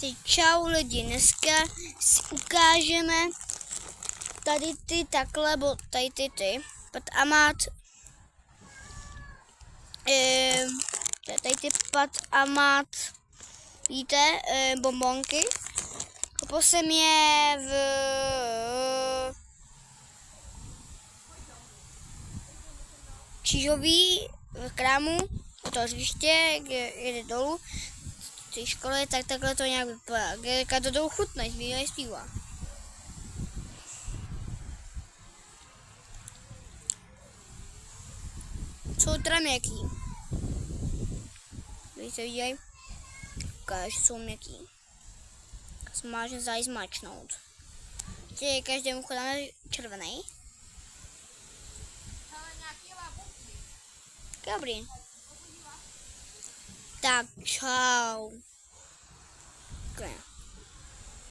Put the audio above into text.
Teď čau lidi, dneska si ukážeme tady ty takhle, bo tady ty, Pat Amat, tady ty Pat Amat, víte, bonbonky. Koupil jsem je v Čížový, v krámu, to hřiště, kde jde dolů, v té škole, tak takhle to nějak vypadá. Když to jdou chutnat, zbývají zpívá. Jsou teda měkký. Když se vidějí, ukáž, jsou měkký. Smážně zájí zmáčknout. Teď každému chodáme červený. Dobrý. Tak čau. Okay.